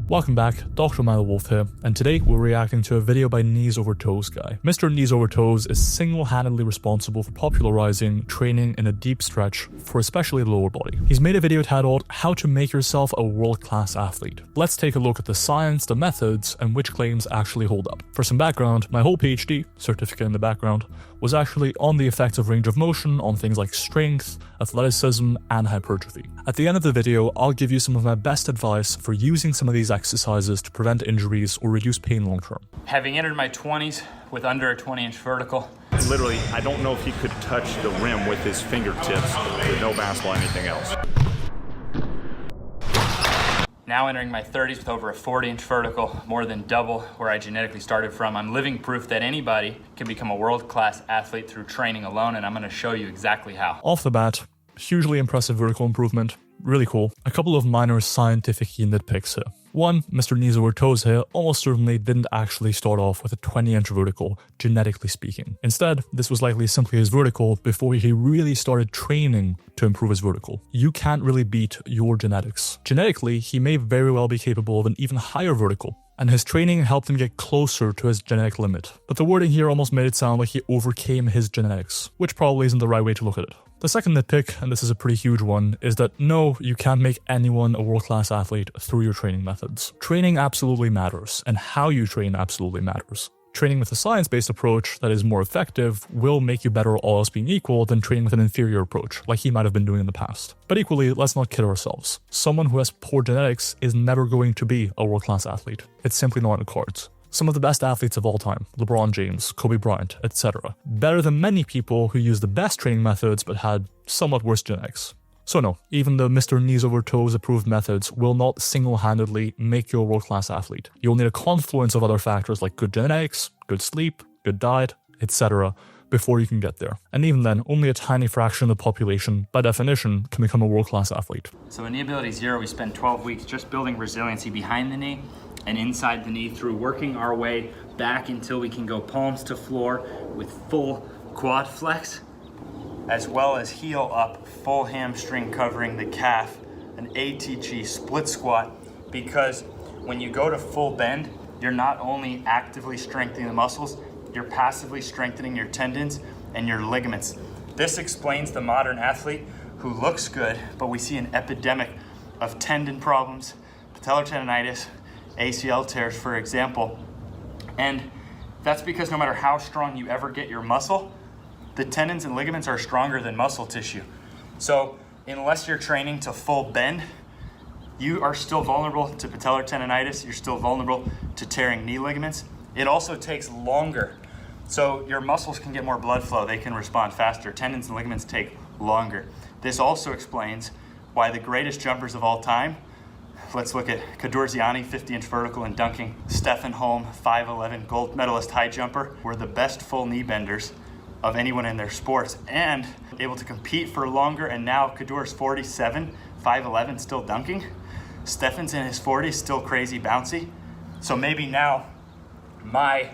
Welcome back, Dr. Milo here, and today we're reacting to a video by KneesOverToesGuy. Mr. KneesOverToes is single-handedly responsible for popularizing training in a deep stretch for especially the lower body. He's made a video titled, How to Make Yourself a World-Class Athlete. Let's take a look at the science, the methods, and which claims actually hold up. For some background, my whole PhD, certificate in the background, was actually on the effects of range of motion on things like strength, athleticism, and hypertrophy. At the end of the video, I'll give you some of my best advice for using some of these exercises to prevent injuries or reduce pain long term. Having entered my 20s with under a 20-inch vertical. Literally, I don't know if he could touch the rim with his fingertips with no basketball or anything else. Now entering my 30s with over a 40-inch vertical, more than double where I genetically started from. I'm living proof that anybody can become a world-class athlete through training alone, and I'm going to show you exactly how. Off the bat, hugely impressive vertical improvement. Really cool. A couple of minor scientific nitpicks here. One, Mr. KneesOverToes here almost certainly didn't actually start off with a 20-inch vertical, genetically speaking. Instead, this was likely simply his vertical before he really started training to improve his vertical. You can't really beat your genetics. Genetically, he may very well be capable of an even higher vertical, and his training helped him get closer to his genetic limit. But the wording here almost made it sound like he overcame his genetics, which probably isn't the right way to look at it. The second nitpick, and this is a pretty huge one, is that no, you can't make anyone a world-class athlete through your training methods. Training absolutely matters, and how you train absolutely matters. Training with a science-based approach that is more effective will make you better all else being equal than training with an inferior approach, like he might have been doing in the past. But equally, let's not kid ourselves. Someone who has poor genetics is never going to be a world-class athlete. It's simply not in the cards. Some of the best athletes of all time, LeBron James, Kobe Bryant, etc. Better than many people who used the best training methods but had somewhat worse genetics. So no, even the Mr. KneesOverToes approved methods will not single-handedly make you a world-class athlete. You'll need a confluence of other factors like good genetics, good sleep, good diet, etc. before you can get there. And even then, only a tiny fraction of the population, by definition, can become a world-class athlete. So in Knee Ability Zero, we spend 12 weeks just building resiliency behind the knee and inside the knee through working our way back until we can go palms to floor with full quad flex, as well as heel up, full hamstring covering the calf, an ATG split squat, because when you go to full bend, you're not only actively strengthening the muscles, you're passively strengthening your tendons and your ligaments. This explains the modern athlete who looks good, but we see an epidemic of tendon problems, patellar tendonitis, ACL tears, for example. And that's because no matter how strong you ever get your muscle, the tendons and ligaments are stronger than muscle tissue. So unless you're training to full bend, you are still vulnerable to patellar tendonitis, you're still vulnerable to tearing knee ligaments. It also takes longer. So your muscles can get more blood flow, they can respond faster. Tendons and ligaments take longer. This also explains why the greatest jumpers of all time, let's look at Kadorziani, 50-inch vertical in dunking, Stephen Holm, 5'11", gold medalist high jumper, were the best full knee benders of anyone in their sports and able to compete for longer. And now Kador's 47, 5'11", still dunking. Stephen's in his 40s, still crazy bouncy. So maybe now my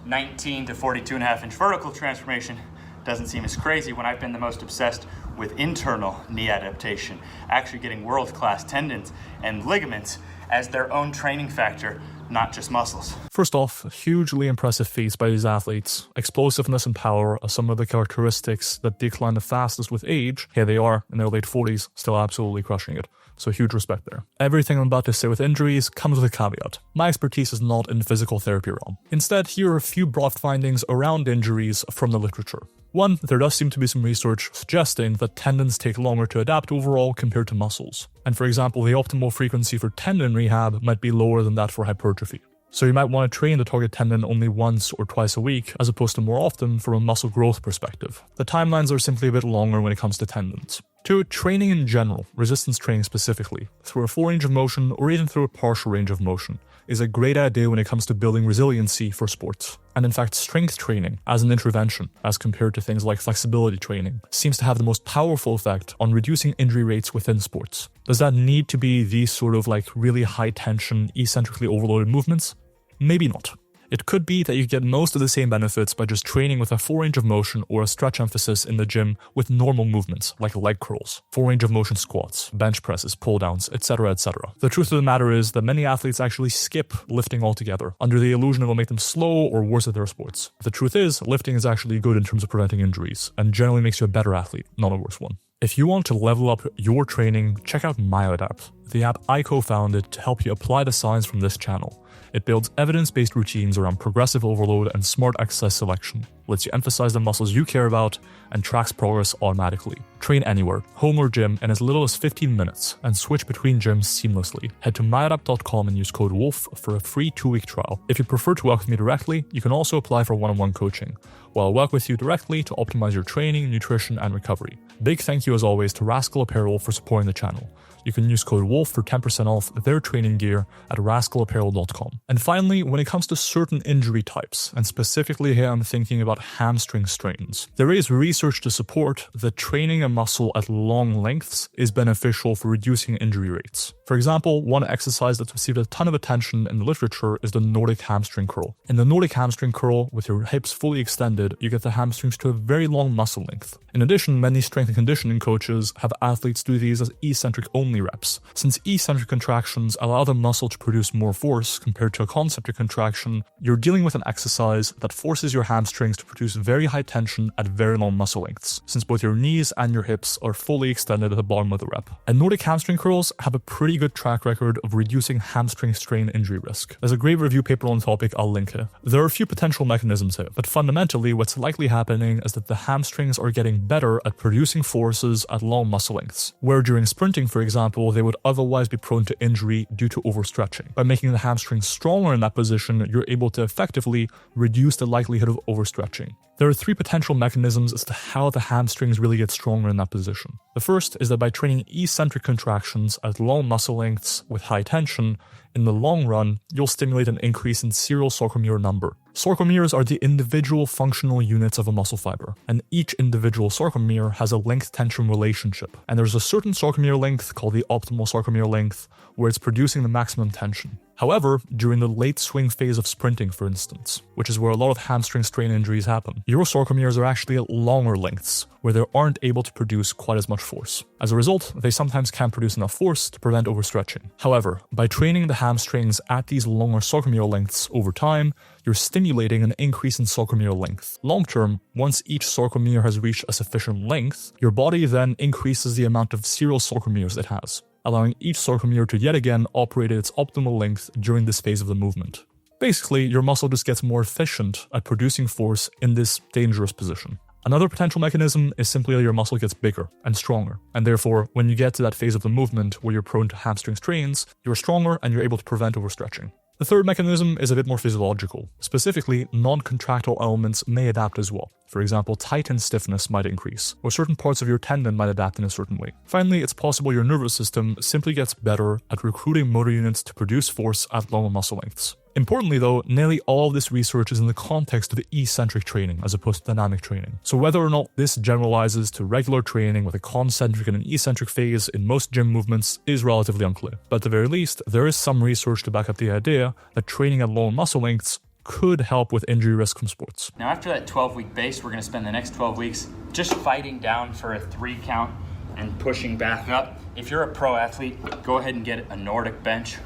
19 to 42.5-inch vertical transformation doesn't seem as crazy when I've been the most obsessed with internal knee adaptation, actually getting world-class tendons and ligaments as their own training factor, not just muscles. First off, hugely impressive feats by these athletes. Explosiveness and power are some of the characteristics that decline the fastest with age. Here they are, in their late 40s, still absolutely crushing it. So huge respect there. Everything I'm about to say with injuries comes with a caveat. My expertise is not in the physical therapy realm. Instead, here are a few broad findings around injuries from the literature. One, there does seem to be some research suggesting that tendons take longer to adapt overall compared to muscles. And for example, the optimal frequency for tendon rehab might be lower than that for hypertrophy. So you might want to train the target tendon only once or twice a week, as opposed to more often from a muscle growth perspective. The timelines are simply a bit longer when it comes to tendons. 2. Training in general, resistance training specifically, through a full range of motion or even through a partial range of motion, is a great idea when it comes to building resiliency for sports. And in fact, strength training as an intervention, as compared to things like flexibility training, seems to have the most powerful effect on reducing injury rates within sports. Does that need to be these sort of like really high tension, eccentrically overloaded movements? Maybe not. It could be that you get most of the same benefits by just training with a full range of motion or a stretch emphasis in the gym with normal movements like leg curls, full range of motion squats, bench presses, pull downs, etc., etc. The truth of the matter is that many athletes actually skip lifting altogether under the illusion it will make them slow or worse at their sports. The truth is, lifting is actually good in terms of preventing injuries and generally makes you a better athlete, not a worse one. If you want to level up your training, check out MyoAdapt, the app I co-founded to help you apply the science from this channel. It builds evidence-based routines around progressive overload and smart exercise selection, lets you emphasize the muscles you care about, and tracks progress automatically. Train anywhere, home or gym, in as little as 15 minutes, and switch between gyms seamlessly. Head to myoadapt.com and use code WOLF for a free 2-week trial. If you prefer to work with me directly, you can also apply for one-on-one coaching, where I'll work with you directly to optimize your training, nutrition, and recovery. Big thank you as always to Rascal Apparel for supporting the channel. You can use code WOLF for 10% off their training gear at rascalapparel.com. And finally, when it comes to certain injury types, and specifically here I'm thinking about hamstring strains, there is research to support that training a muscle at long lengths is beneficial for reducing injury rates. For example, one exercise that's received a ton of attention in the literature is the Nordic hamstring curl. In the Nordic hamstring curl, with your hips fully extended, you get the hamstrings to a very long muscle length. In addition, many strength and conditioning coaches have athletes do these as eccentric only reps. Since eccentric contractions allow the muscle to produce more force compared to a concentric contraction, you're dealing with an exercise that forces your hamstrings to produce very high tension at very long muscle lengths, since both your knees and your hips are fully extended at the bottom of the rep. And Nordic hamstring curls have a pretty good track record of reducing hamstring strain injury risk. There's a great review paper on the topic I'll link here. There are a few potential mechanisms here, but fundamentally what's likely happening is that the hamstrings are getting better at producing forces at long muscle lengths, where during sprinting, for example, they would otherwise be prone to injury due to overstretching. By making the hamstrings stronger in that position, you're able to effectively reduce the likelihood of overstretching. There are 3 potential mechanisms as to how the hamstrings really get stronger in that position. The first is that by training eccentric contractions at long muscle lengths with high tension, in the long run, you'll stimulate an increase in serial sarcomere number. Sarcomeres are the individual functional units of a muscle fiber, and each individual sarcomere has a length-tension relationship. And there's a certain sarcomere length called the optimal sarcomere length, where it's producing the maximum tension. However, during the late swing phase of sprinting, for instance, which is where a lot of hamstring strain injuries happen, your sarcomeres are actually at longer lengths, where they aren't able to produce quite as much force. As a result, they sometimes can't produce enough force to prevent overstretching. However, by training the hamstrings at these longer sarcomere lengths over time, you're stimulating an increase in sarcomere length. Long term, once each sarcomere has reached a sufficient length, your body then increases the amount of serial sarcomeres it has, allowing each sarcomere to yet again operate at its optimal length during this phase of the movement. Basically, your muscle just gets more efficient at producing force in this dangerous position. Another potential mechanism is simply that your muscle gets bigger and stronger, and therefore, when you get to that phase of the movement where you're prone to hamstring strains, you're stronger and you're able to prevent overstretching. The third mechanism is a bit more physiological. Specifically, non-contractile elements may adapt as well. For example, tight end stiffness might increase, or certain parts of your tendon might adapt in a certain way. Finally, it's possible your nervous system simply gets better at recruiting motor units to produce force at longer muscle lengths. Importantly though, nearly all of this research is in the context of eccentric training as opposed to dynamic training. So whether or not this generalizes to regular training with a concentric and an eccentric phase in most gym movements is relatively unclear. But at the very least, there is some research to back up the idea that training at long muscle lengths could help with injury risk from sports. Now after that 12-week base, we're going to spend the next 12 weeks just fighting down for a 3 count and pushing back up. If you're a pro athlete, go ahead and get a Nordic bench.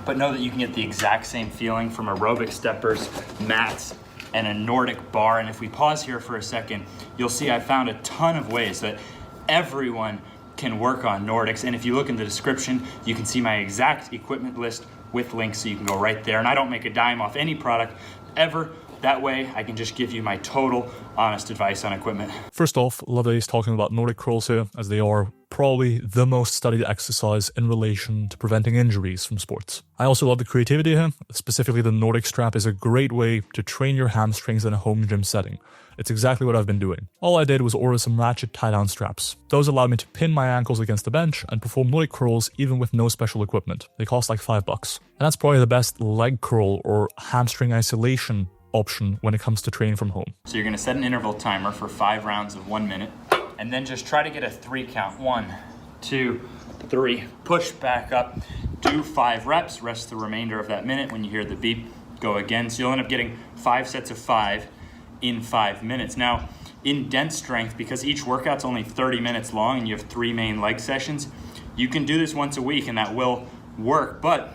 But know that you can get the exact same feeling from aerobic steppers, mats, and a Nordic bar. And if we pause here for a second, you'll see I found a ton of ways that everyone can work on Nordics. And if you look in the description, you can see my exact equipment list with links, so you can go right there. And I don't make a dime off any product ever. That way, I can just give you my total honest advice on equipment. First off, love that he's talking about Nordic curls here, as they are probably the most studied exercise in relation to preventing injuries from sports. I also love the creativity here. Specifically, the Nordic strap is a great way to train your hamstrings in a home gym setting. It's exactly what I've been doing. All I did was order some ratchet tie-down straps. Those allowed me to pin my ankles against the bench and perform Nordic curls even with no special equipment. They cost like $5. And that's probably the best leg curl or hamstring isolation option when it comes to training from home. So you're going to set an interval timer for 5 rounds of 1 minute, and then just try to get a 3 count. 1, 2, 3. Push back up. Do 5 reps. Rest the remainder of that minute. When you hear the beep, go again. So you'll end up getting 5 sets of 5 in 5 minutes. Now, in dense strength, because each workout's only 30 minutes long and you have 3 main leg sessions, you can do this once a week and that will work. But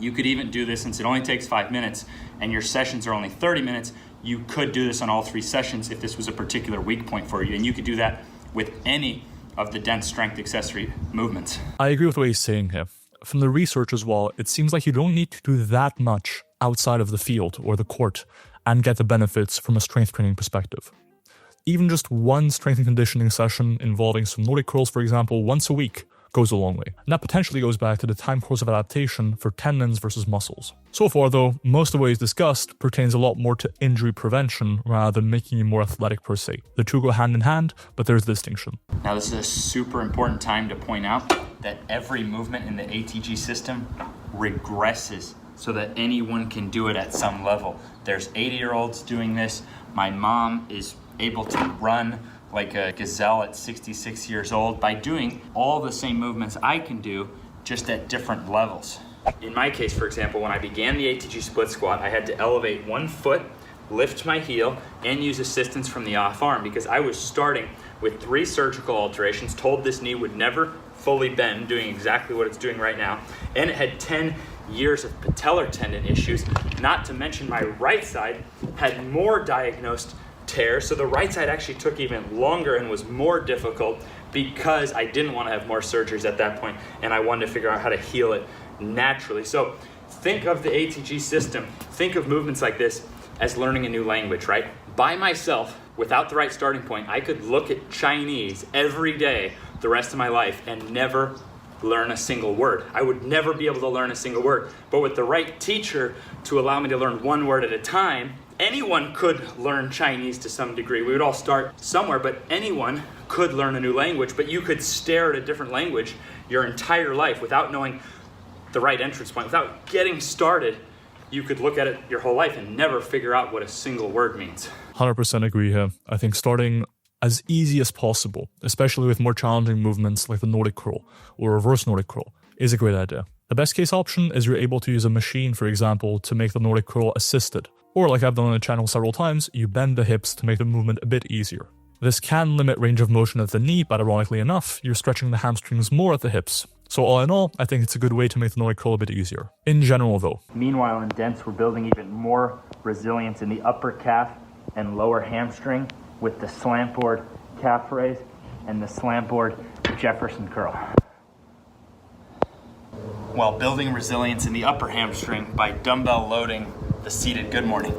you could even do this, since it only takes 5 minutes and your sessions are only 30 minutes, you could do this on all 3 sessions if this was a particular weak point for you. And you could do that with any of the dense strength accessory movements. I agree with what he's saying here. From the research as well, it seems like you don't need to do that much outside of the field or the court and get the benefits from a strength training perspective. Even just one strength and conditioning session involving some Nordic curls, for example, once a week goes a long way. And that potentially goes back to the time course of adaptation for tendons versus muscles. So far though, most of what he's discussed pertains a lot more to injury prevention rather than making you more athletic per se. The two go hand in hand, but there's a distinction. Now this is a super important time to point out that every movement in the ATG system regresses so that anyone can do it at some level. There's 80-year-olds doing this. My mom is able to run like a gazelle at 66 years old by doing all the same movements I can do, just at different levels. In my case, for example, when I began the ATG split squat, I had to elevate one foot, lift my heel, and use assistance from the off arm because I was starting with 3 surgical alterations, told this knee would never fully bend, doing exactly what it's doing right now, and it had 10 years of patellar tendon issues, not to mention my right side had more diagnosed tears, so the right side actually took even longer and was more difficult because I didn't want to have more surgeries at that point and I wanted to figure out how to heal it naturally. So think of the ATG system, think of movements like this as learning a new language, right? By myself, without the right starting point, I could look at Chinese every day the rest of my life and never learn a single word. I would never be able to learn a single word. But with the right teacher to allow me to learn one word at a time, anyone could learn Chinese to some degree. We would all start somewhere, but anyone could learn a new language, but you could stare at a different language your entire life without knowing the right entrance point. Without getting started, you could look at it your whole life and never figure out what a single word means. 100% agree here. I think starting as easy as possible, especially with more challenging movements like the Nordic curl or reverse Nordic curl, is a great idea. The best case option is you're able to use a machine, for example, to make the Nordic curl assisted. Or like I've done on the channel several times, you bend the hips to make the movement a bit easier. This can limit range of motion at the knee, but ironically enough, you're stretching the hamstrings more at the hips. So all in all, I think it's a good way to make the Nordic curl a bit easier. In general though. Meanwhile, in dense, we're building even more resilience in the upper calf and lower hamstring with the slant board calf raise and the slant board Jefferson curl. While building resilience in the upper hamstring by dumbbell loading the seated good morning.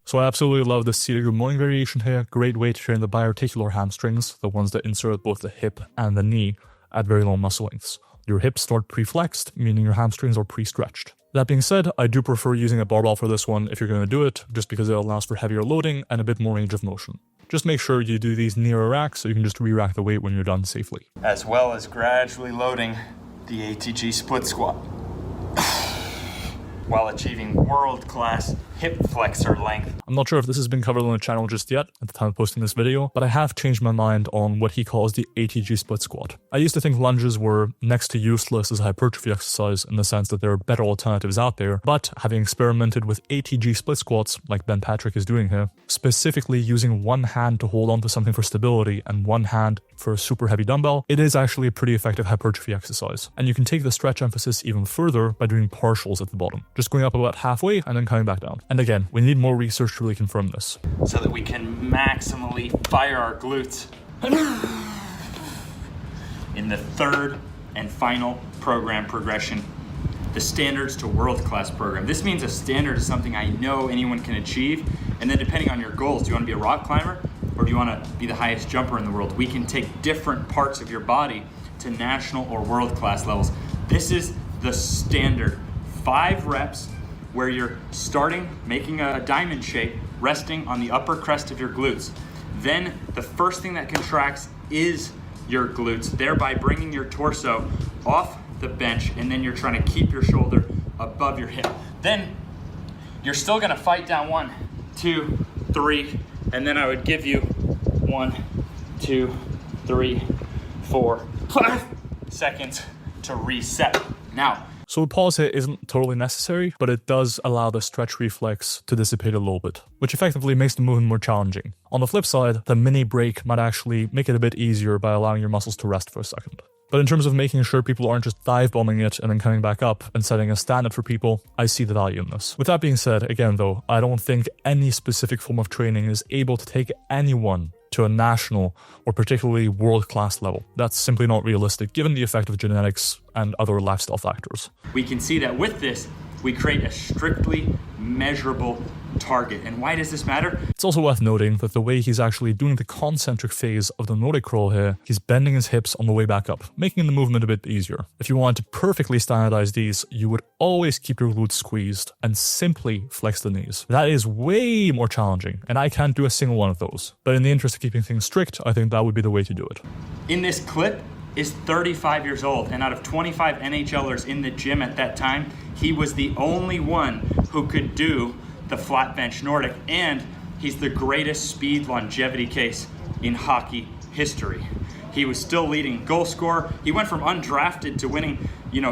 So I absolutely love the seated good morning variation here. Great way to train the biarticular hamstrings, the ones that insert both the hip and the knee at very long muscle lengths. Your hips start pre-flexed, meaning your hamstrings are pre-stretched. That being said, I do prefer using a barbell for this one if you're going to do it, just because it allows for heavier loading and a bit more range of motion. Just make sure you do these near a rack so you can just re-rack the weight when you're done safely. As well as gradually loading the ATG split squat while achieving world-class hip flexor length. I'm not sure if this has been covered on the channel just yet at the time of posting this video, but I have changed my mind on what he calls the ATG split squat. I used to think lunges were next to useless as a hypertrophy exercise in the sense that there are better alternatives out there, but having experimented with ATG split squats, like Ben Patrick is doing here, specifically using one hand to hold onto something for stability and one hand for a super heavy dumbbell, it is actually a pretty effective hypertrophy exercise. And you can take the stretch emphasis even further by doing partials at the bottom, just going up about halfway and then coming back down. And again, we need more research to really confirm this. So that we can maximally fire our glutes in the third and final program progression, the standards to world-class program. This means a standard is something I know anyone can achieve, and then depending on your goals, do you want to be a rock climber or do you want to be the highest jumper in the world? We can take different parts of your body to national or world-class levels. This is the standard. 5 reps where you're starting, making a diamond shape, resting on the upper crest of your glutes. Then the first thing that contracts is your glutes, thereby bringing your torso off the bench, and then you're trying to keep your shoulder above your hip. Then you're still gonna fight down 1, 2, 3, and then I would give you 1, 2, 3, 4, 5 seconds to reset. Now, So a pause here isn't totally necessary, but it does allow the stretch reflex to dissipate a little bit, which effectively makes the movement more challenging. On the flip side, the mini break might actually make it a bit easier by allowing your muscles to rest for a second. But in terms of making sure people aren't just dive bombing it and then coming back up and setting a standard for people, I see the value in this. With that being said, again though, I don't think any specific form of training is able to take anyone to a national or particularly world-class level. That's simply not realistic given the effect of genetics and other lifestyle factors. We can see that with this, we create a strictly measurable target. And why does this matter? It's also worth noting that the way he's actually doing the concentric phase of the Nordic crawl here, he's bending his hips on the way back up, making the movement a bit easier. If you wanted to perfectly standardize these, you would always keep your glutes squeezed and simply flex the knees. That is way more challenging, and I can't do a single one of those. But in the interest of keeping things strict, I think that would be the way to do it. In this clip is 35 years old, and out of 25 NHLers in the gym at that time, he was the only one who could do the flat bench Nordic, and he's the greatest speed longevity case in hockey history. He was still leading goal scorer. He went from undrafted to winning,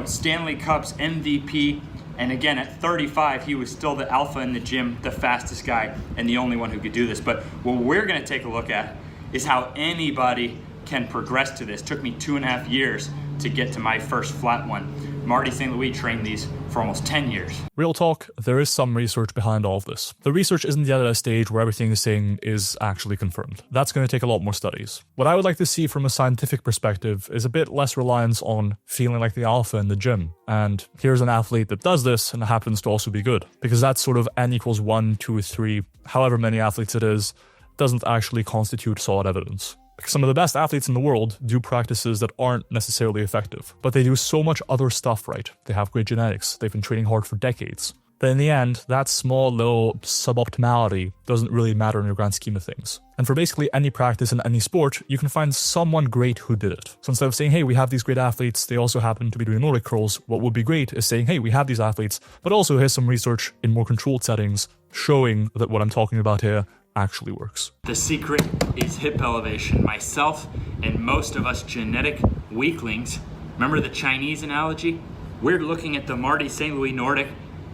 Stanley Cups, MVP, and again at 35, he was still the alpha in the gym, the fastest guy, and the only one who could do this. But what we're gonna take a look at is how anybody can progress to this. Took me 2.5 years to get to my first flat one. Marty St. Louis trained these for almost 10 years. Real talk, there is some research behind all of this. The research isn't yet at a stage where everything is saying is actually confirmed. That's going to take a lot more studies. What I would like to see from a scientific perspective is a bit less reliance on feeling like the alpha in the gym. And here's an athlete that does this and happens to also be good. Because that's sort of N equals 1, 2, 3, however many athletes it is, doesn't actually constitute solid evidence. Some of the best athletes in the world do practices that aren't necessarily effective, but they do so much other stuff right. They have great genetics, they've been training hard for decades. But in the end, that small little suboptimality doesn't really matter in your grand scheme of things. And for basically any practice in any sport, you can find someone great who did it. So instead of saying, hey, we have these great athletes, they also happen to be doing Nordic curls, what would be great is saying, hey, we have these athletes, but also here's some research in more controlled settings showing that what I'm talking about here actually works. The secret is hip elevation. Myself and most of us genetic weaklings, remember the Chinese analogy? We're looking at the Marty St. Louis Nordic,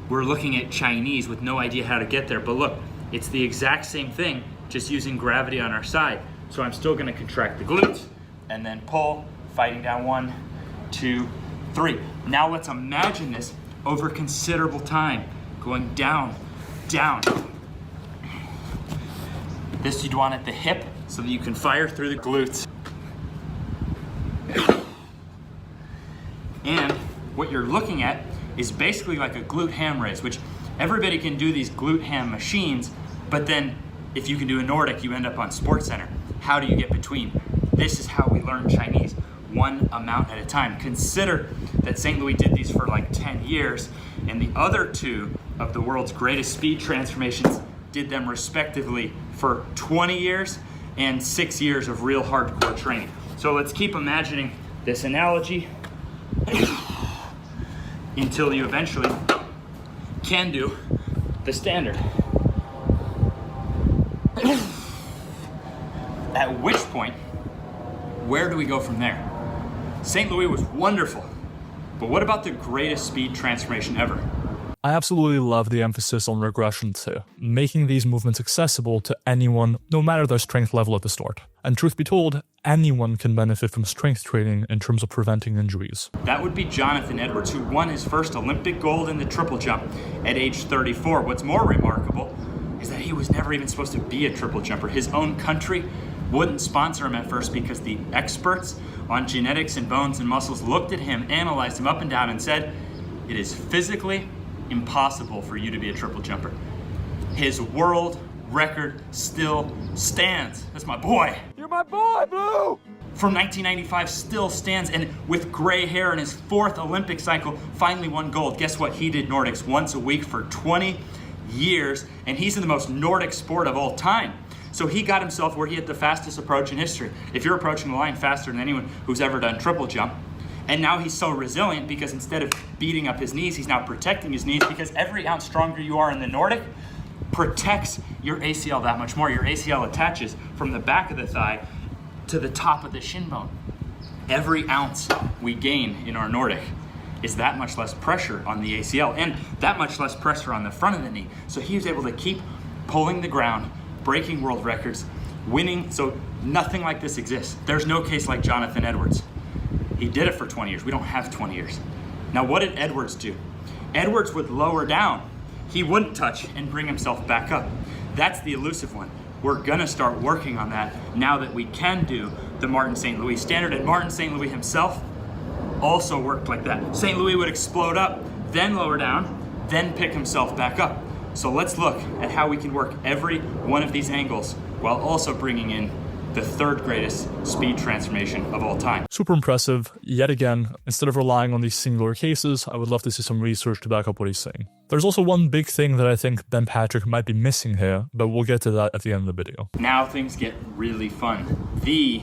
we're looking at Chinese with no idea how to get there, but look, it's the exact same thing, just using gravity on our side. So I'm still gonna contract the glutes and then pull, fighting down 1, 2, 3. Now let's imagine this over considerable time, going down, down. This you'd want at the hip so that you can fire through the glutes. And what you're looking at is basically like a glute ham raise, which everybody can do these glute ham machines, but then if you can do a Nordic, you end up on SportsCenter. How do you get between? This is how we learn Chinese, one amount at a time. Consider that St. Louis did these for like 10 years, and the other two of the world's greatest speed transformations did them respectively for 20 years and 6 years of real hardcore training. So let's keep imagining this analogy until you eventually can do the standard. At which point, where do we go from there? St. Louis was wonderful, but what about the greatest speed transformation ever? I absolutely love the emphasis on regressions here, making these movements accessible to anyone, no matter their strength level at the start. And truth be told, anyone can benefit from strength training in terms of preventing injuries. That would be Jonathan Edwards, who won his first Olympic gold in the triple jump at age 34. What's more remarkable is that he was never even supposed to be a triple jumper. His own country wouldn't sponsor him at first because the experts on genetics and bones and muscles looked at him, analyzed him up and down, and said, it is physically impossible for you to be a triple jumper. His world record still stands. That's my boy. You're my boy, Blue! From 1995 still stands, and with gray hair in his 4th Olympic cycle, finally won gold. Guess what? He did Nordics once a week for 20 years, and he's in the most Nordic sport of all time. So he got himself where he had the fastest approach in history. If you're approaching the line faster than anyone who's ever done triple jump, and now he's so resilient because instead of beating up his knees, he's now protecting his knees, because every ounce stronger you are in the Nordic protects your ACL that much more. Your ACL attaches from the back of the thigh to the top of the shin bone. Every ounce we gain in our Nordic is that much less pressure on the ACL and that much less pressure on the front of the knee. So he was able to keep pulling the ground, breaking world records, winning. So nothing like this exists. There's no case like Jonathan Edwards. He did it for 20 years. We don't have 20 years. Now, what did Edwards do? Edwards would lower down. He wouldn't touch and bring himself back up. That's the elusive one. We're gonna start working on that now that we can do the Martin St. Louis standard. And Martin St. Louis himself also worked like that. St. Louis would explode up, then lower down, then pick himself back up. So let's look at how we can work every one of these angles while also bringing in the third greatest speed transformation of all time. Super impressive. Yet again, instead of relying on these singular cases, I would love to see some research to back up what he's saying. There's also one big thing that I think Ben Patrick might be missing here, but we'll get to that at the end of the video. Now things get really fun. The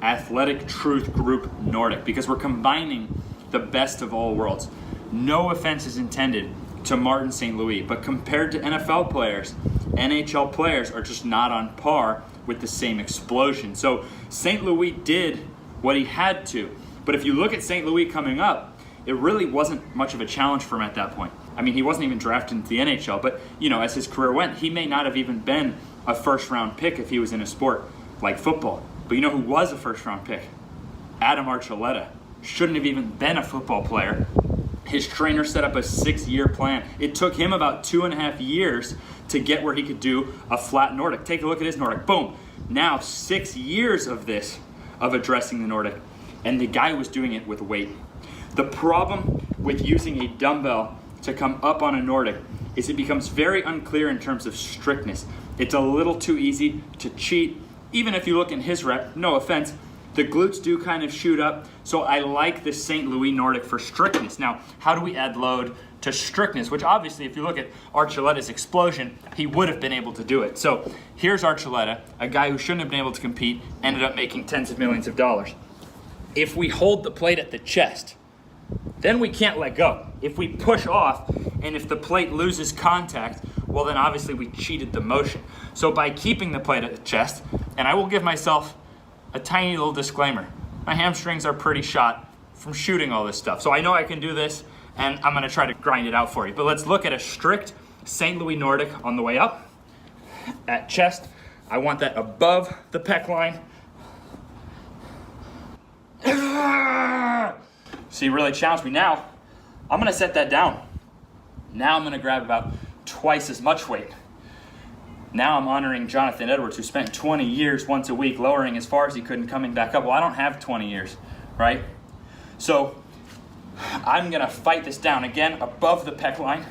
Athletic Truth Group Nordic, because we're combining the best of all worlds. No offense is intended to Martin St. Louis, but compared to NFL players, NHL players are just not on par with the same explosion. So St. Louis did what he had to. But if you look at St. Louis coming up, it really wasn't much of a challenge for him at that point. I mean, he wasn't even drafted into the NHL, but as his career went, he may not have even been a first-round pick if he was in a sport like football. But you know who was a first-round pick? Adam Archuleta. Shouldn't have even been a football player. His trainer set up a 6-year plan. It took him about 2.5 years to get where he could do a flat Nordic. Take a look at his Nordic. Boom. Now 6 years of this, of addressing the Nordic, and the guy was doing it with weight. The problem with using a dumbbell to come up on a Nordic is it becomes very unclear in terms of strictness. It's a little too easy to cheat. Even if you look in his rep, no offense, the glutes do kind of shoot up, so I like the St. Louis Nordic for strictness. Now, how do we add load to strictness? Which obviously, if you look at Archuleta's explosion, he would have been able to do it. So here's Archuleta, a guy who shouldn't have been able to compete, ended up making tens of millions of dollars. If we hold the plate at the chest, then we can't let go. If we push off, and if the plate loses contact, well then obviously we cheated the motion. So by keeping the plate at the chest, and I will give myself a tiny little disclaimer. My hamstrings are pretty shot from shooting all this stuff. So I know I can do this, and I'm gonna try to grind it out for you. But let's look at a strict St. Louis Nordic on the way up. At chest, I want that above the pec line. So you really challenged me. Now, I'm gonna set that down. Now I'm gonna grab about twice as much weight. Now I'm honoring Jonathan Edwards, who spent 20 years once a week lowering as far as he could and coming back up. Well, I don't have 20 years, right? So I'm gonna fight this down again above the pec line.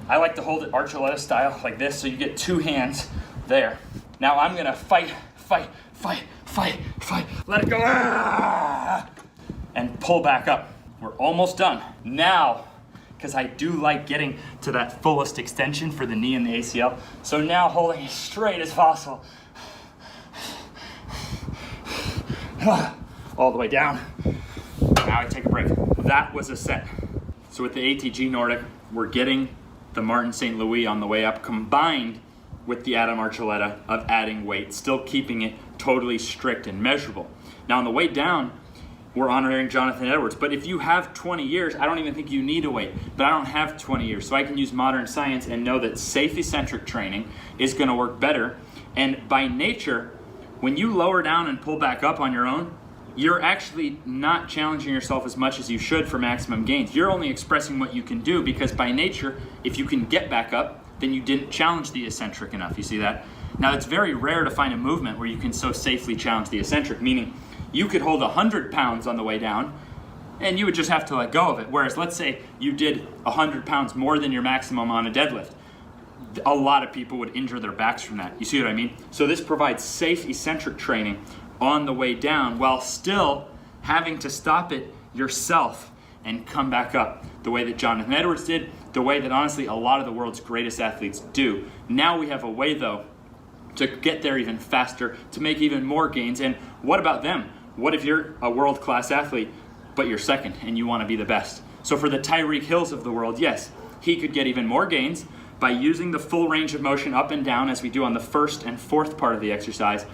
I like to hold it Archuleta style like this, so you get two hands there. Now I'm gonna fight, let it go, and pull back up. We're almost done. Now, because I do like getting to that fullest extension for the knee and the ACL. So now holding as straight as possible. All the way down. Now I take a break. That was a set. So with the ATG Nordic, we're getting the Martin St. Louis on the way up, combined with the Adam Archuleta of adding weight, still keeping it totally strict and measurable. Now on the way down, we're honoring Jonathan Edwards. But if you have 20 years, I don't even think you need a weight. But I don't have 20 years, so I can use modern science and know that safe eccentric training is gonna work better. And by nature, when you lower down and pull back up on your own, you're actually not challenging yourself as much as you should for maximum gains. You're only expressing what you can do, because by nature, if you can get back up, then you didn't challenge the eccentric enough. You see that? Now, it's very rare to find a movement where you can so safely challenge the eccentric, meaning you could hold 100 pounds on the way down and you would just have to let go of it. Whereas let's say you did 100 pounds more than your maximum on a deadlift. A lot of people would injure their backs from that. You see what I mean? So this provides safe eccentric training on the way down while still having to stop it yourself and come back up the way that Jonathan Edwards did, the way that honestly a lot of the world's greatest athletes do. Now we have a way though to get there even faster, to make even more gains. And what about them? What if you're a world-class athlete, but you're second and you want to be the best? So for the Tyreek Hills of the world, yes, he could get even more gains by using the full range of motion up and down as we do on the first and fourth part of the exercise.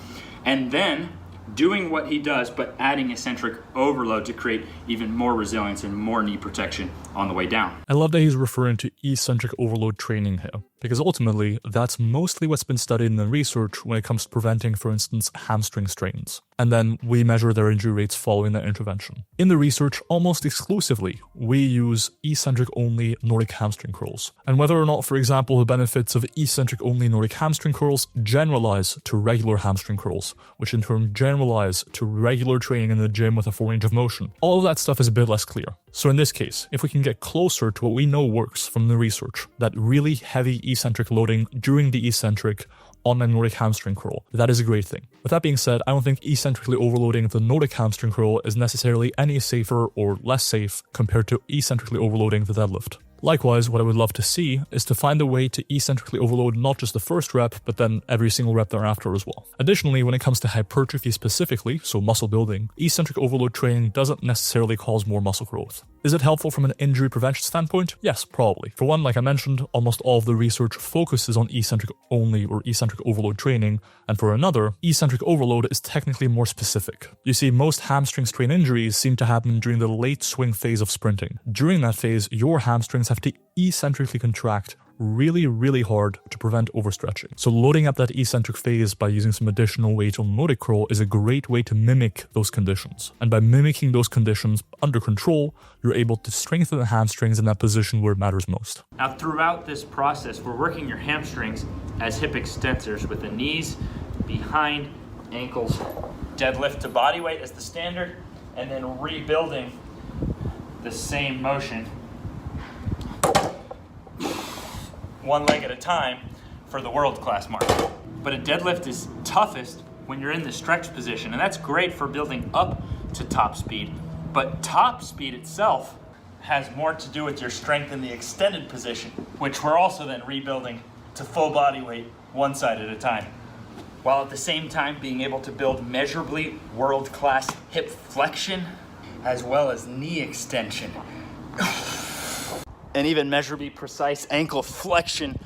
And then doing what he does, but adding eccentric overload to create even more resilience and more knee protection on the way down. I love that he's referring to eccentric overload training here, because ultimately, that's mostly what's been studied in the research when it comes to preventing, for instance, hamstring strains. And then we measure their injury rates following that intervention. In the research, almost exclusively, we use eccentric-only Nordic hamstring curls. And whether or not, for example, the benefits of eccentric-only Nordic hamstring curls generalize to regular hamstring curls, which in turn generalize to regular training in the gym with a full range of motion, all of that stuff is a bit less clear. So in this case, if we can get closer to what we know works from the research, that really heavy eccentric loading during the eccentric on a Nordic hamstring curl, that is a great thing. With that being said, I don't think eccentrically overloading the Nordic hamstring curl is necessarily any safer or less safe compared to eccentrically overloading the deadlift. Likewise, what I would love to see is to find a way to eccentrically overload not just the first rep, but then every single rep thereafter as well. Additionally, when it comes to hypertrophy specifically, so muscle building, eccentric overload training doesn't necessarily cause more muscle growth. Is it helpful from an injury prevention standpoint? Yes, probably. For one, like I mentioned, almost all of the research focuses on eccentric only or eccentric overload training, and for another, eccentric overload is technically more specific. You see, most hamstring strain injuries seem to happen during the late swing phase of sprinting. During that phase, your hamstrings have to eccentrically contract really hard to prevent overstretching. So loading up that eccentric phase by using some additional weight on Nordic curl is a great way to mimic those conditions. And by mimicking those conditions under control, you're able to strengthen the hamstrings in that position where it matters most. Now throughout this process, we're working your hamstrings as hip extensors with the knees behind, ankles, deadlift to body weight as the standard, and then rebuilding the same motion one leg at a time for the world-class mark. But a deadlift is toughest when you're in the stretch position, and that's great for building up to top speed. But top speed itself has more to do with your strength in the extended position, which we're also then rebuilding to full body weight, one side at a time. While at the same time being able to build measurably world-class hip flexion, as well as knee extension. And even measurably precise ankle flexion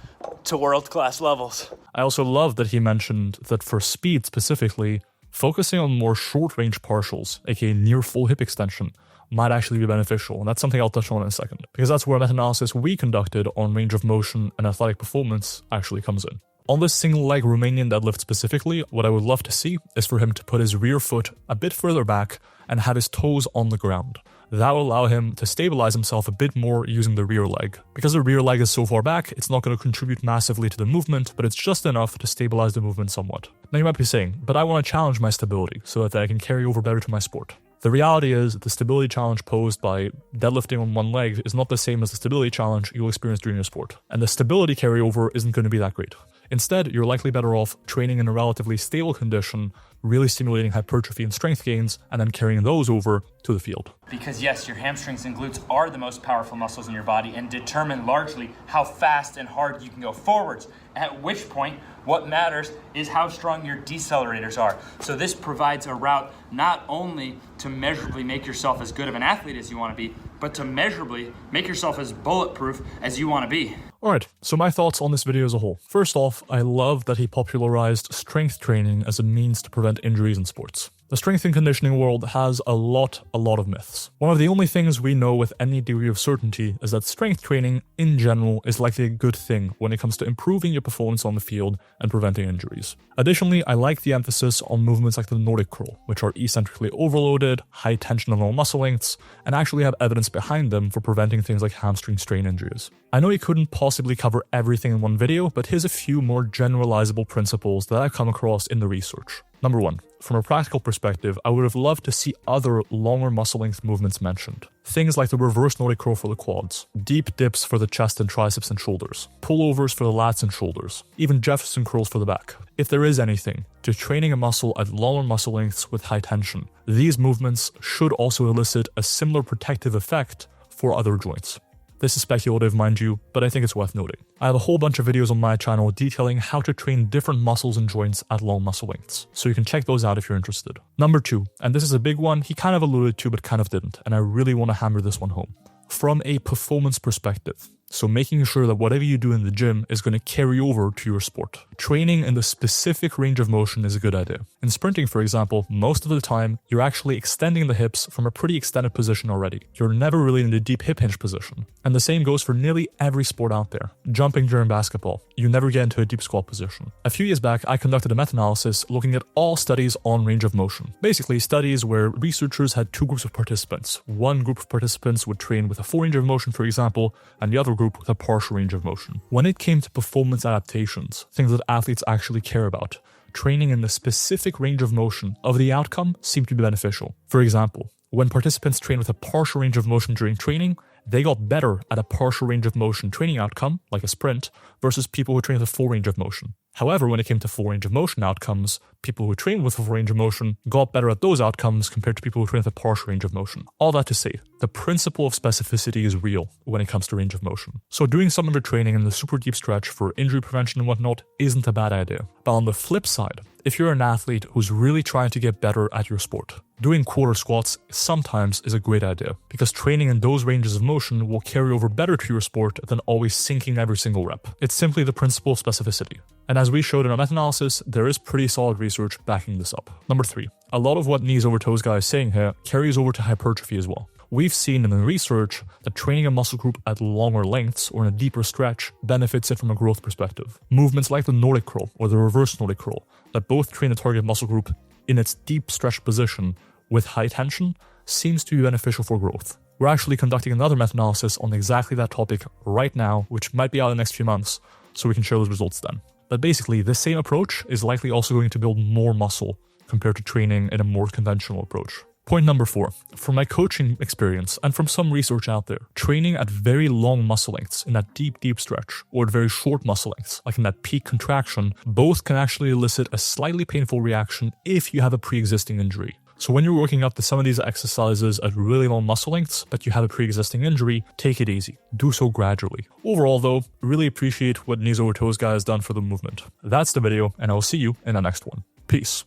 to world-class levels. I also love that he mentioned that for speed specifically, focusing on more short-range partials, aka near full hip extension, might actually be beneficial, and that's something I'll touch on in a second, because that's where a meta-analysis we conducted on range of motion and athletic performance actually comes in. On this single-leg Romanian deadlift specifically, what I would love to see is for him to put his rear foot a bit further back and have his toes on the ground. That will allow him to stabilize himself a bit more using the rear leg. Because the rear leg is so far back, it's not going to contribute massively to the movement, but it's just enough to stabilize the movement somewhat. Now you might be saying, but I want to challenge my stability so that I can carry over better to my sport. The reality is the stability challenge posed by deadlifting on one leg is not the same as the stability challenge you'll experience during your sport. And the stability carryover isn't going to be that great. Instead, you're likely better off training in a relatively stable condition, really stimulating hypertrophy and strength gains, and then carrying those over to the field. Because yes, your hamstrings and glutes are the most powerful muscles in your body and determine largely how fast and hard you can go forwards, at which point what matters is how strong your decelerators are. So this provides a route not only to measurably make yourself as good of an athlete as you want to be, but to measurably make yourself as bulletproof as you want to be. Alright, so my thoughts on this video as a whole. First off, I love that he popularized strength training as a means to prevent injuries in sports. The strength and conditioning world has a lot of myths. One of the only things we know with any degree of certainty is that strength training, in general, is likely a good thing when it comes to improving your performance on the field and preventing injuries. Additionally, I like the emphasis on movements like the Nordic curl, which are eccentrically overloaded, high tension on all muscle lengths, and actually have evidence behind them for preventing things like hamstring strain injuries. I know he couldn't possibly cover everything in one video, but here's a few more generalizable principles that I've come across in the research. Number one, from a practical perspective, I would have loved to see other longer muscle length movements mentioned. Things like the reverse Nordic curl for the quads, deep dips for the chest and triceps and shoulders, pullovers for the lats and shoulders, even Jefferson curls for the back. If there is anything to training a muscle at longer muscle lengths with high tension, these movements should also elicit a similar protective effect for other joints. This is speculative, mind you, but I think it's worth noting. I have a whole bunch of videos on my channel detailing how to train different muscles and joints at long muscle lengths, so you can check those out if you're interested. Number two, and this is a big one, he kind of alluded to but kind of didn't, and I really want to hammer this one home. From a performance perspective, So making sure that whatever you do in the gym is going to carry over to your sport. Training in the specific range of motion is a good idea. In sprinting, for example, most of the time, you're actually extending the hips from a pretty extended position already. You're never really in a deep hip hinge position. And the same goes for nearly every sport out there. Jumping during basketball, you never get into a deep squat position. A few years back, I conducted a meta-analysis looking at all studies on range of motion. Basically, studies where researchers had two groups of participants. One group of participants would train with a full range of motion, for example, and the other group with a partial range of motion. When it came to performance adaptations, things that athletes actually care about, training in the specific range of motion of the outcome seemed to be beneficial. For example, when participants trained with a partial range of motion during training, they got better at a partial range of motion training outcome, like a sprint, versus people who trained with a full range of motion. However, when it came to full range of motion outcomes, people who trained with a full range of motion got better at those outcomes compared to people who trained with a partial range of motion. All that to say, the principle of specificity is real when it comes to range of motion. So doing some of your training in the super deep stretch for injury prevention and whatnot isn't a bad idea. But on the flip side, if you're an athlete who's really trying to get better at your sport, doing quarter squats sometimes is a great idea, because training in those ranges of motion will carry over better to your sport than always sinking every single rep. It's simply the principle of specificity. And as we showed in our meta-analysis, there is pretty solid research backing this up. Number 3, a lot of what KneesOverToesGuy is saying here carries over to hypertrophy as well. We've seen in the research that training a muscle group at longer lengths or in a deeper stretch benefits it from a growth perspective. Movements like the Nordic curl or the reverse Nordic curl that both train the target muscle group in its deep stretch position with high tension seems to be beneficial for growth. We're actually conducting another meta-analysis on exactly that topic right now, which might be out in the next few months, so we can share those results then. But basically, this same approach is likely also going to build more muscle compared to training in a more conventional approach. Point number 4, from my coaching experience and from some research out there, training at very long muscle lengths in that deep stretch or at very short muscle lengths, like in that peak contraction, both can actually elicit a slightly painful reaction if you have a pre-existing injury. So when you're working up to some of these exercises at really long muscle lengths, but you have a pre-existing injury, take it easy. Do so gradually. Overall though, really appreciate what KneesOverToesGuy has done for the movement. That's the video, and I will see you in the next one. Peace.